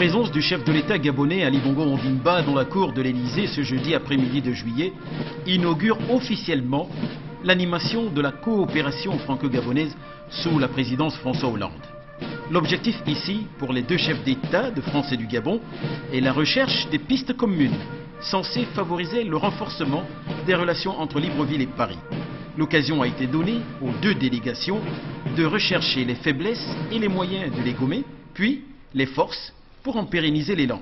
présence du chef de l'État gabonais Ali Bongo Ondimba dans la cour de l'Élysée ce jeudi après-midi de juillet inaugure officiellement l'animation de la coopération franco-gabonaise sous la présidence François Hollande. L'objectif ici, pour les deux chefs d'État de France et du Gabon, est la recherche des pistes communes censées favoriser le renforcement des relations entre Libreville et Paris. L'occasion a été donnée aux deux délégations de rechercher les faiblesses et les moyens de les gommer, puis les forces pour en pérenniser l'élan.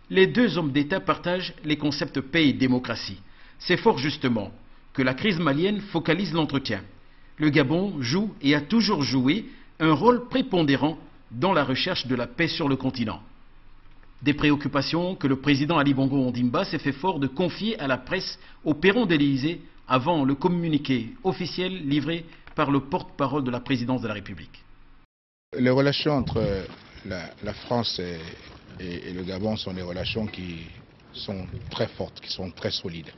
Les deux hommes d'État partagent les concepts paix et démocratie. C'est fort justement que la crise malienne focalise l'entretien. Le Gabon joue et a toujours joué un rôle prépondérant dans la recherche de la paix sur le continent. Des préoccupations que le président Ali Bongo Ondimba s'est fait fort de confier à la presse au perron de l'Élysée avant le communiqué officiel livré par le porte-parole de la présidence de la République. Les relations entre la France et le Gabon sont des relations qui sont très fortes, qui sont très solides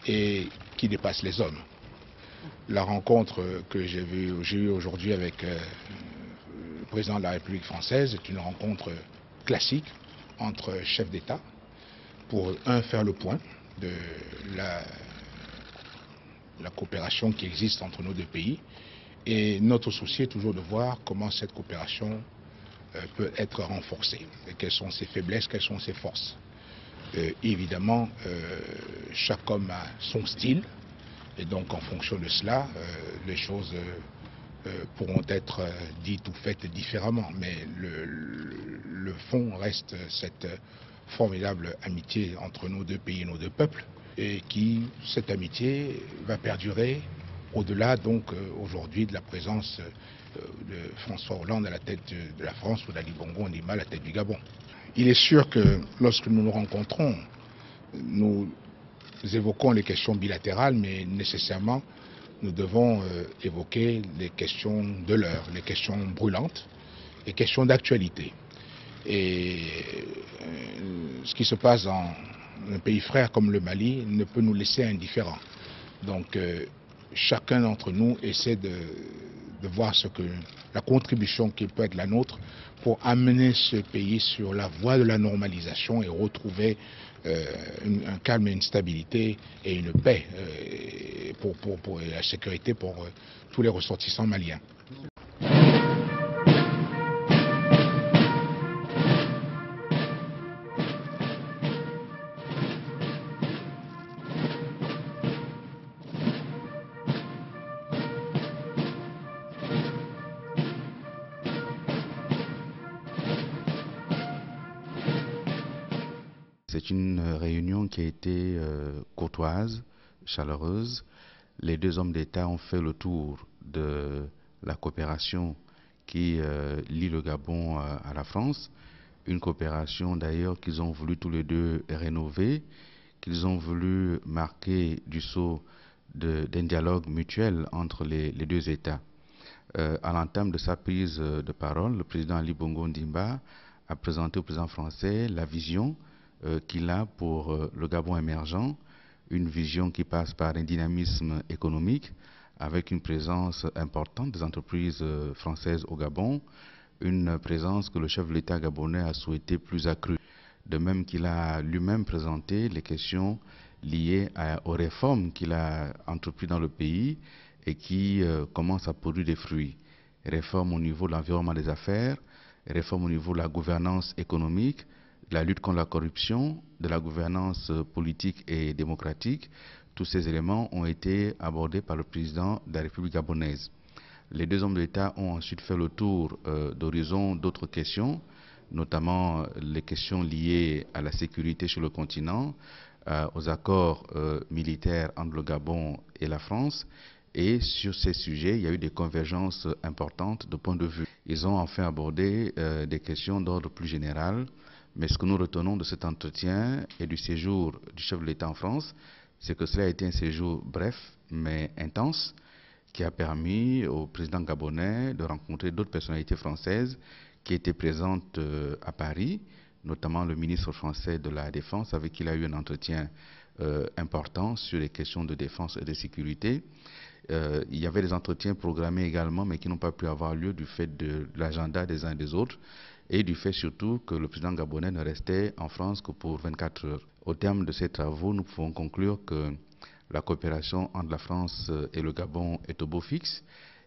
et qui dépassent les hommes. La rencontre que j'ai eue aujourd'hui avec le président de la République française est une rencontre classique entre chefs d'État pour, faire le point de la coopération qui existe entre nos deux pays. Et notre souci est toujours de voir comment cette coopération peut être renforcée. Et quelles sont ses faiblesses, quelles sont ses forces. Évidemment, chaque homme a son style. Et donc en fonction de cela, les choses pourront être dites ou faites différemment. Mais le fond reste cette formidable amitié entre nos deux pays et nos deux peuples. Et cette amitié va perdurer au-delà donc aujourd'hui de la présence de François Hollande à la tête de la France ou d'Ali Bongo Ondimba à la tête du Gabon. Il est sûr que lorsque nous nous rencontrons, nous évoquons les questions bilatérales, mais nécessairement nous devons évoquer les questions de l'heure, les questions brûlantes, les questions d'actualité. Et ce qui se passe dans un pays frère comme le Mali ne peut nous laisser indifférents. Donc chacun d'entre nous essaie de voir la contribution qui peut être la nôtre pour amener ce pays sur la voie de la normalisation et retrouver un calme et une stabilité et une paix pour la sécurité pour tous les ressortissants maliens. C'est une réunion qui a été courtoise, chaleureuse. Les deux hommes d'État ont fait le tour de la coopération qui lie le Gabon à la France. Une coopération d'ailleurs qu'ils ont voulu tous les deux rénover, qu'ils ont voulu marquer du sceau d'un dialogue mutuel entre les deux États. À l'entame de sa prise de parole, le président Ali Bongo Ondimba a présenté au président français la vision qu'il a pour le Gabon émergent, une vision qui passe par un dynamisme économique avec une présence importante des entreprises françaises au Gabon, une présence que le chef de l'État gabonais a souhaité plus accrue. De même qu'il a lui-même présenté les questions liées aux réformes qu'il a entreprises dans le pays et qui commencent à produire des fruits. Réformes au niveau de l'environnement des affaires, réformes au niveau de la gouvernance économique, de la lutte contre la corruption, de la gouvernance politique et démocratique. Tous ces éléments ont été abordés par le président de la République gabonaise. Les deux hommes d'État ont ensuite fait le tour d'horizon d'autres questions, notamment les questions liées à la sécurité sur le continent, aux accords militaires entre le Gabon et la France. Et sur ces sujets, il y a eu des convergences importantes de point de vue. Ils ont enfin abordé des questions d'ordre plus général. Mais ce que nous retenons de cet entretien et du séjour du chef de l'État en France, c'est que cela a été un séjour bref mais intense qui a permis au président gabonais de rencontrer d'autres personnalités françaises qui étaient présentes à Paris, notamment le ministre français de la Défense avec qui il a eu un entretien important sur les questions de défense et de sécurité. Il y avait des entretiens programmés également mais qui n'ont pas pu avoir lieu du fait de l'agenda des uns et des autres. et du fait surtout que le président gabonais ne restait en France que pour 24 heures. Au terme de ces travaux, nous pouvons conclure que la coopération entre la France et le Gabon est au beau fixe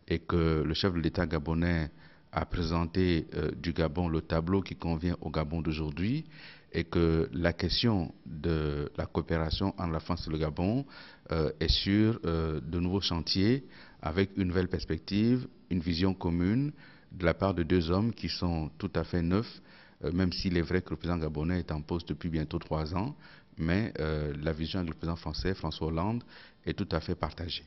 et que le chef de l'État gabonais a présenté du Gabon le tableau qui convient au Gabon d'aujourd'hui et que la question de la coopération entre la France et le Gabon est sur de nouveaux chantiers avec une nouvelle perspective, une vision commune de la part de deux hommes qui sont tout à fait neufs, même s'il est vrai que le président gabonais est en poste depuis bientôt 3 ans, mais la vision avec le président français, François Hollande, est tout à fait partagée.